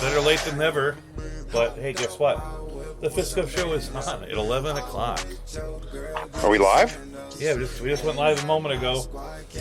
Better late than never. But hey, guess what? The Fisticuffs show is on at 11 o'clock. Are we live? Yeah, we just went live a moment ago.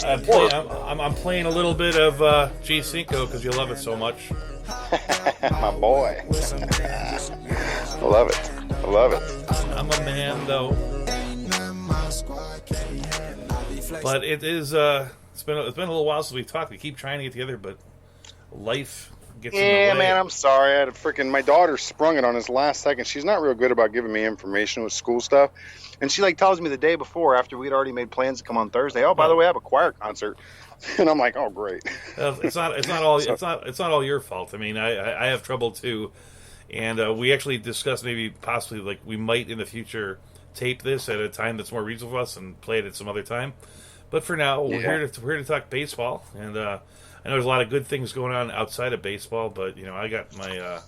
I'm playing a little bit of G5 because you love it so much. My boy. I love it. I love it. I'm a man, though. But it is. It's been a little while since we talked. We keep trying to get together, but life gets in the way. Yeah, man, I'm sorry. I had my daughter sprung it on us last second. She's not real good about giving me information with school stuff. And she tells me the day before, after we'd already made plans to come on Thursday, oh, by the way, I have a choir concert. And I'm like, oh, great. It's not all your fault. I mean, I have trouble too. And we actually discussed maybe possibly like we might in the future tape this at a time that's more reasonable for us and play it at some other time. But for now, we're here to talk baseball, and I know there's a lot of good things going on outside of baseball. But I got my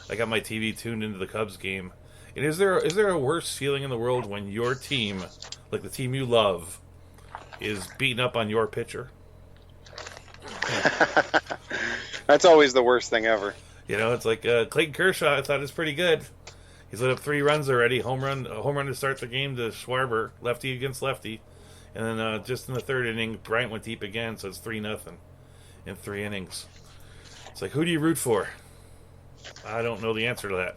TV tuned into the Cubs game. And is there a worse feeling in the world when your team, like the team you love, is beating up on your pitcher? That's always the worst thing ever. It's like Clayton Kershaw. I thought is pretty good. He's let up 3 runs already. Home run to start the game to Schwarber, lefty against lefty, and then just in the 3rd inning, Bryant went deep again, so it's 3-0 in 3 innings. It's like, who do you root for? I don't know the answer to that.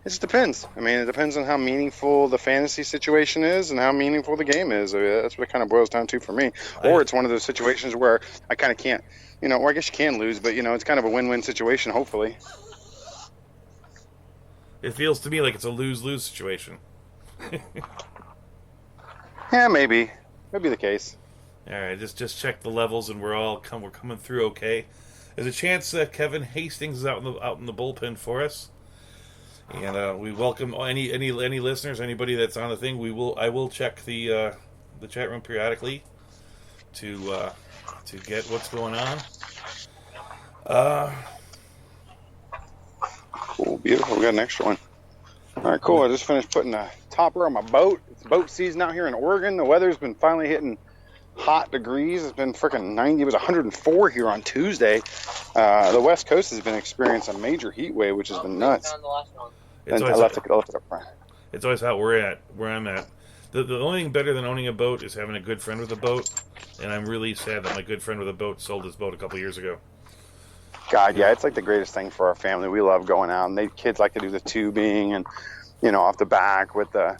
It just depends. I mean, it depends on how meaningful the fantasy situation is and how meaningful the game is. I mean, that's what it kind of boils down to for me. Or it's one of those situations where I kind of can't, or I guess you can lose, but, it's kind of a win-win situation, hopefully. It feels to me like it's a lose-lose situation. Yeah, maybe. Could be the case. All right, just check the levels, and we're coming through okay. There's a chance that Kevin Hastings is out in the bullpen for us. And we welcome any listeners, anybody that's on the thing. I will check the chat room periodically to get what's going on. Cool, beautiful. We got an extra one. All right, cool. I just finished putting a topper on my boat. It's boat season out here in Oregon. The weather's been finally hitting hot degrees. It's been freaking 90. It was 104 here on Tuesday. The West Coast has been experiencing a major heat wave, which has been nuts. It's I left it up front. It's always how where I'm at. The only thing better than owning a boat is having a good friend with a boat, and I'm really sad that my good friend with a boat sold his boat a couple years ago. God, yeah, it's like the greatest thing for our family. We love going out, and kids like to do the tubing and, off the back with the,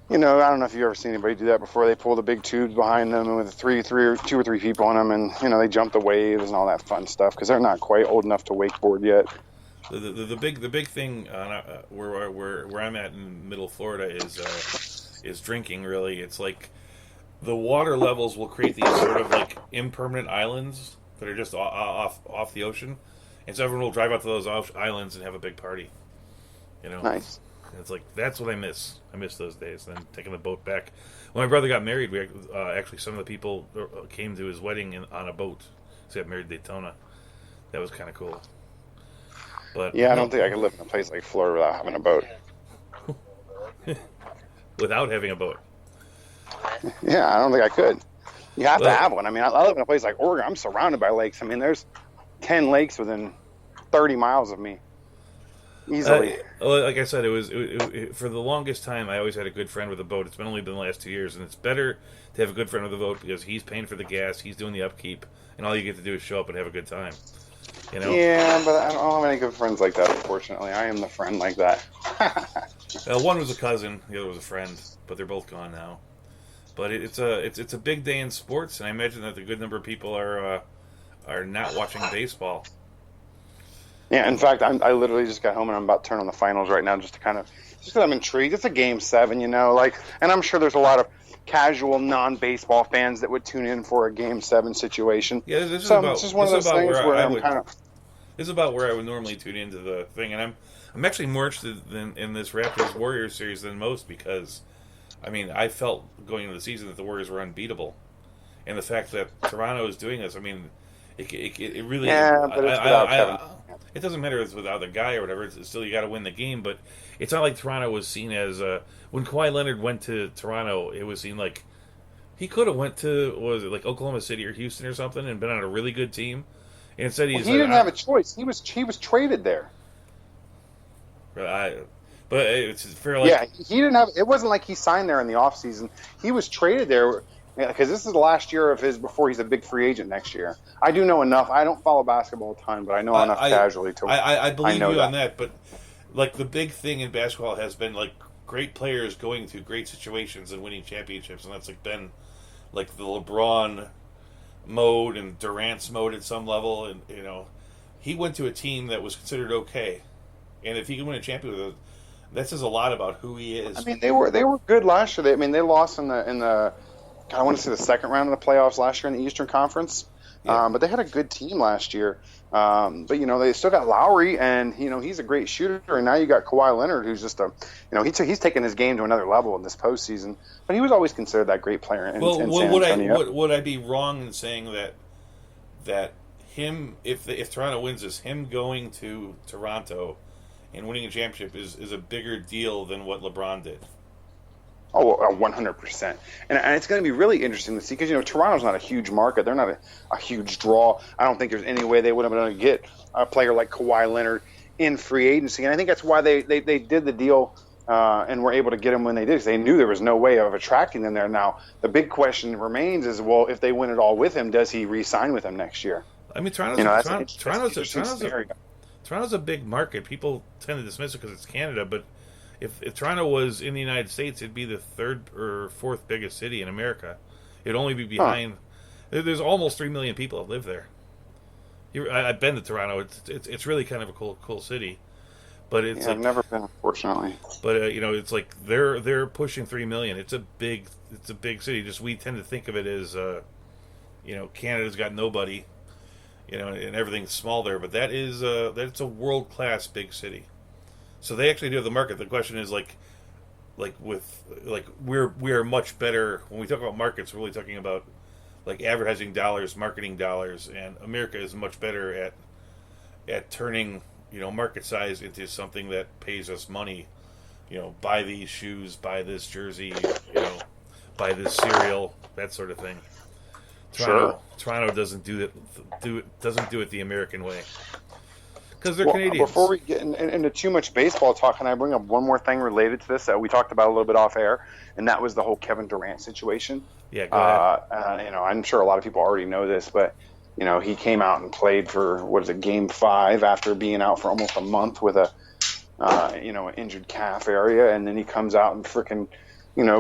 I don't know if you've ever seen anybody do that before. They pull the big tubes behind them and with two or three people on them, and, they jump the waves and all that fun stuff because they're not quite old enough to wakeboard yet. The big thing where I'm at in Middle Florida is drinking. Really, it's like the water levels will create these sort of like impermanent islands that are just off the ocean, and so everyone will drive out to those islands and have a big party. Nice. And it's like that's what I miss. I miss those days. And then taking the boat back. When my brother got married, we actually some of the people came to his wedding on a boat. So he got married in Daytona. That was kind of cool. But yeah, I don't think I could live in a place like Florida without having a boat. Without having a boat? Yeah, I don't think I could. You have to have one. I mean, I live in a place like Oregon. I'm surrounded by lakes. I mean, there's 10 lakes within 30 miles of me. Easily. Like I said, it was for the longest time, I always had a good friend with a boat. It's only been the last 2 years, and it's better to have a good friend with a boat because he's paying for the gas, he's doing the upkeep, and all you get to do is show up and have a good time. Yeah, but I don't have any good friends like that, unfortunately. I am the friend like that. One was a cousin, the other was a friend, but they're both gone now. But it's a big day in sports, and I imagine that a good number of people are not watching baseball. Yeah, in fact, I literally just got home and I'm about to turn on the finals right now just because I'm intrigued. It's a Game 7, and I'm sure there's a lot of casual non-baseball fans that would tune in for a Game 7 situation. Yeah, this is one of those things where I'm kind of... This is about where I would normally tune into the thing, and I'm actually more interested in this Raptors-Warriors series than most because, I mean, I felt going into the season that the Warriors were unbeatable. And the fact that Toronto is doing this, I mean, it really... Yeah, but it's without Kevin. It doesn't matter if it's without the guy or whatever. It's still, you got to win the game, but it's not like Toronto was seen as... when Kawhi Leonard went to Toronto, it was seen like he could have went to, what was it, like Oklahoma City or Houston or something and been on a really good team. And instead he didn't have a choice. He was traded there. But it's fair. Like, yeah, he didn't have. It wasn't like he signed there in the offseason. He was traded there because this is the last year of his before he's a big free agent next year. I do know enough. I don't follow basketball a ton, but I know enough casually to. I believe you on that. But like the big thing in basketball has been like great players going to great situations and winning championships, and that's like been like the LeBron mode and Durant's mode at some level, and he went to a team that was considered okay, and if he can win a championship, that says a lot about who he is. I mean, they were good last year. They lost in the I want to say the second round of the playoffs last year in the Eastern Conference, but they had a good team last year. But they still got Lowry, and he's a great shooter. And now you got Kawhi Leonard, who's just he's taken his game to another level in this postseason. But he was always considered that great player in San Antonio. Would I be wrong in saying that him, if Toronto wins this, him going to Toronto and winning a championship is a bigger deal than what LeBron did? Oh, 100%. And it's going to be really interesting to see because, Toronto's not a huge market. They're not a huge draw. I don't think there's any way they would have been able to get a player like Kawhi Leonard in free agency. And I think that's why they did the deal and were able to get him when they did because they knew there was no way of attracting them there. Now, the big question remains is, well, if they win it all with him, does he re-sign with them next year? I mean, Toronto's a big market. People tend to dismiss it because it's Canada, but if Toronto was in the United States, it'd be the third or fourth biggest city in America. It'd only be behind. There's almost 3 million people that live there. I've been to Toronto. It's really kind of a cool city, but it's I've never been, unfortunately. But it's like they're pushing 3 million. It's a big city. Just we tend to think of it as Canada's got nobody, and everything's small there. But that's a world-class big city. So they actually do have the market. The question is we're much better when we talk about markets. We're really talking about like advertising dollars, marketing dollars, and America is much better at turning market size into something that pays us money. Buy these shoes, buy this jersey, buy this cereal, that sort of thing. Toronto doesn't do it the American way. Because they're Canadians. Before we get into too much baseball talk, can I bring up one more thing related to this that we talked about a little bit off air, and that was the whole Kevin Durant situation. Yeah, go ahead. I'm sure a lot of people already know this, but he came out and played for Game 5 after being out for almost a month with an injured calf area, and then he comes out and freaking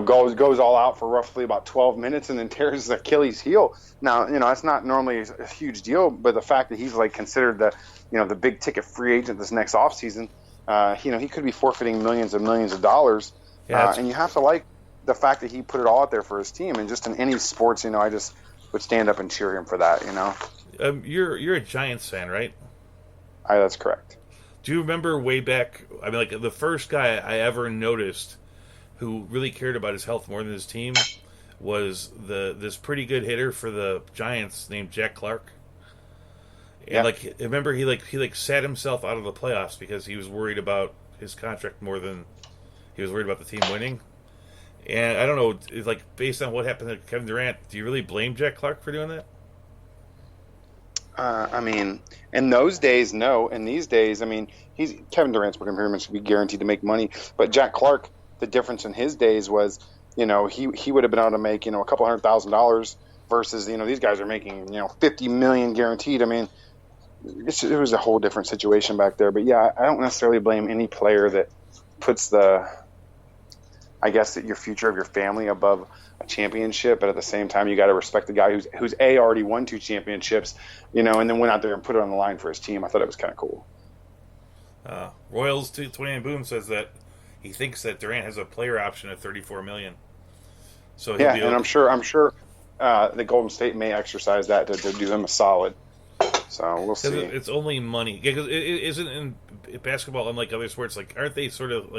goes all out for roughly about 12 minutes and then tears his Achilles heel. Now, that's not normally a huge deal, but the fact that he's considered the big ticket free agent this next offseason, he could be forfeiting millions and millions of dollars. And you have to like the fact that he put it all out there for his team. And just in any sports, I just would stand up and cheer him for that, You're a Giants fan, right? That's correct. Do you remember way back, the first guy I ever noticed who really cared about his health more than his team was this pretty good hitter for the Giants named Jack Clark. And remember he sat himself out of the playoffs because he was worried about his contract more than he was worried about the team winning. And I don't know, it's based on what happened to Kevin Durant, do you really blame Jack Clark for doing that? In those days, no. In these days, Kevin Durant's pretty much be guaranteed to make money. But Jack Clark, the difference in his days was, he would have been able to make, a couple $100,000 versus, these guys are making, $50 million guaranteed. It was a whole different situation back there. But yeah, I don't necessarily blame any player that puts your future of your family above a championship. But at the same time, you got to respect the guy who's already won 2 championships, and then went out there and put it on the line for his team. I thought it was kind of cool. Royals 229 Boom says that he thinks that Durant has a player option at $34 million. So and I'm sure the Golden State may exercise that to do him a solid. So we'll see. It's only money. Because it isn't in basketball, unlike other sports. Aren't they sort of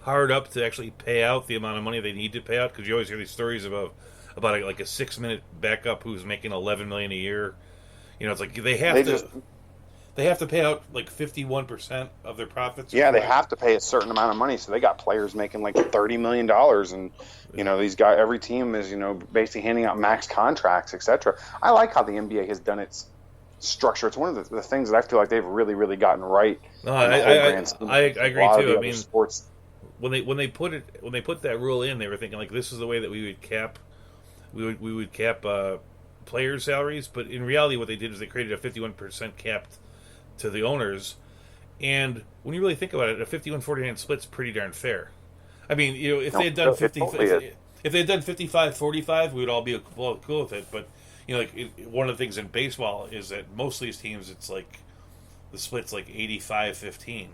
hard up to actually pay out the amount of money they need to pay out? Because you always hear these stories about a 6-minute backup who's making $11 million a year. It's they have to pay out 51% of their profits. Yeah, they have to pay a certain amount of money. So they got players making $30 million, and these guys. Every team is basically handing out max contracts, etc. I like how the NBA has done its structure. It's one of the things that I feel like they've really, really gotten right. No, I agree too. I mean, sports. when they put that rule in, they were thinking like this is the way that we would cap player salaries. But in reality, what they did is they created a 51% cap to the owners. And when you really think about it, a 51-49 split's pretty darn fair. I mean, if they had done 50, if they had done 55-45, we would all be cool with it. But one of the things in baseball is that most of these teams, it's like the split's like 85-15.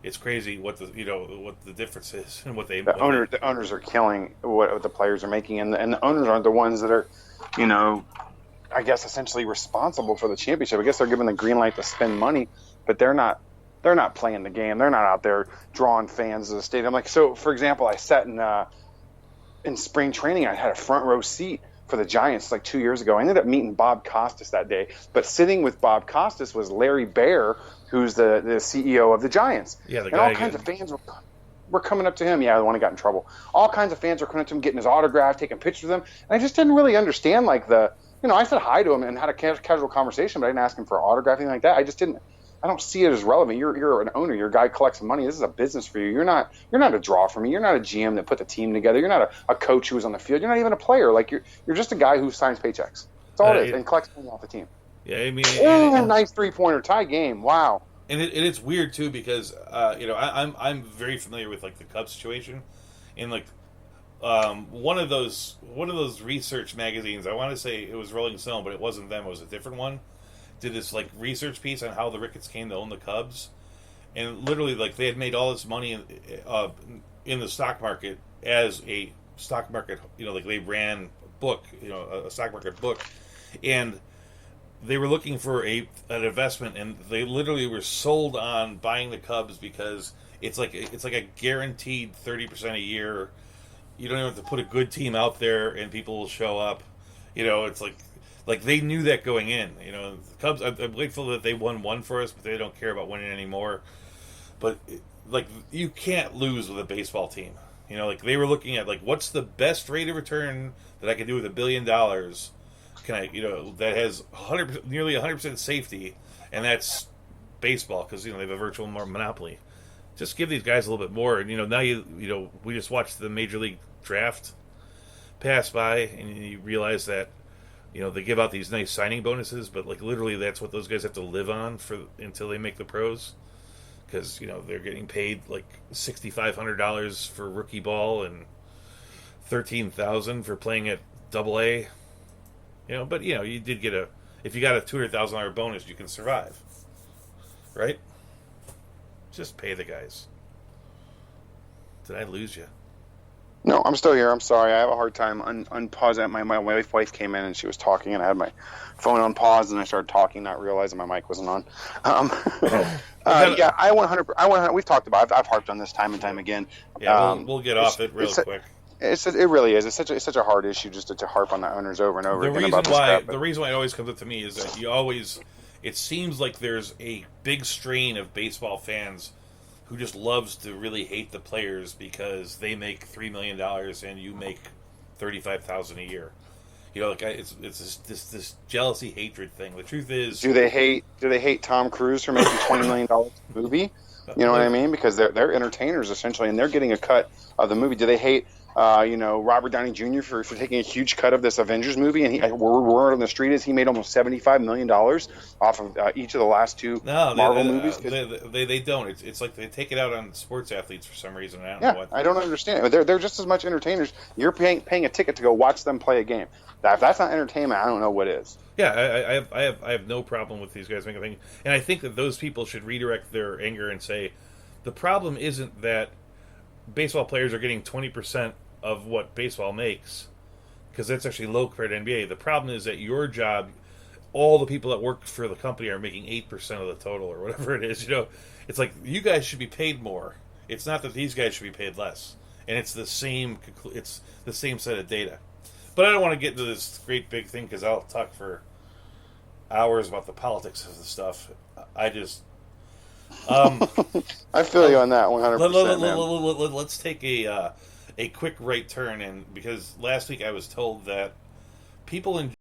It's crazy what the difference is and what the owners are killing what the players are making, and the owners aren't the ones that are, I guess essentially responsible for the championship. I guess they're given the green light to spend money, but they're not playing the game. They're not out there drawing fans to the stadium. Like, so for example, I sat in spring training. I had a front row seat for the Giants like 2 years ago. I ended up meeting Bob Costas that day, but sitting with Bob Costas was Larry Baer, who's the CEO of the Giants. Yeah, the and guy all kinds of fans were coming up to him. Yeah, the one who got in trouble. All kinds of fans were coming up to him, getting his autograph, taking pictures with him. And I just didn't really understand I said hi to him and had a casual conversation, but I didn't ask him for an autograph, anything like that. I don't see it as relevant. You're an owner. You're a guy collects money. This is a business for you. You're not a draw for me. You're not a GM that put the team together. You're not a coach who was on the field. You're not even a player. Like you're just a guy who signs paychecks. That's all it is, and collects money off the team. Yeah, I mean, nice 3-pointer tie game. Wow. And it's weird too because I'm very familiar with like the Cubs situation, and like one of those research magazines. I want to say it was Rolling Stone, but it wasn't them. It was a different one. Did this like research piece on how the Ricketts came to own the Cubs, and literally like they had made all this money in the stock market as a stock market. Like they ran a stock market book, and they were looking for an investment, and they literally were sold on buying the Cubs because it's like a guaranteed 30% a year. You don't even have to put a good team out there, and people will show up. It's like they knew that going in. The Cubs. I'm grateful that they won one for us, but they don't care about winning anymore. But like you can't lose with a baseball team. Like they were looking at like what's the best rate of return that I can do with $1 billion. Can I, that has nearly 100% safety, and that's baseball because they have a virtual monopoly. Just give these guys a little bit more, and now we just watched the Major League draft pass by, and you realize that they give out these nice signing bonuses, but like literally that's what those guys have to live on until they make the pros, because they're getting paid like $6,500 for rookie ball and $13,000 for playing at AA. But you did get if you got a $200,000 bonus, you can survive, right? Just pay the guys. Did I lose you? No, I'm still here. I'm sorry. I have a hard time unpausing. My wife came in and she was talking, and I had my phone on pause, and I started talking, not realizing my mic wasn't on. Yeah, I 100. We've talked about. I've harped on this time and time again. Yeah, we'll get off it real quick. It really is. It's such a hard issue just to harp on the owners over and over again about this crap. The reason why it always comes up to me is that it seems like there's a big strain of baseball fans who just loves to really hate the players because they make $3 million and you make $35,000 a year. It's this jealousy hatred thing. The truth is, do they hate Tom Cruise for making $20 million a movie? You know what I mean? Because they're entertainers essentially, and they're getting a cut of the movie. Do they hate Robert Downey Jr. for taking a huge cut of this Avengers movie? And word on the street is he made almost $75 million off of each of the last two Marvel movies. They don't. It's like they take it out on sports athletes for some reason. I don't know what. I don't understand. They're just as much entertainers. You're paying a ticket to go watch them play a game. If that's not entertainment, I don't know what is. Yeah, I have no problem with these guys making a thing, and I think that those people should redirect their anger and say, the problem isn't that baseball players are getting 20% of what baseball makes, because that's actually low compared to NBA. The problem is that your job, all the people that work for the company are making 8% of the total or whatever it is. It's like you guys should be paid more. It's not that these guys should be paid less, and it's the same set of data. But I don't want to get into this great big thing because I'll talk for hours about the politics of the stuff. I just I feel you on that 100%. Let's take a quick right turn, and because last week I was told that people in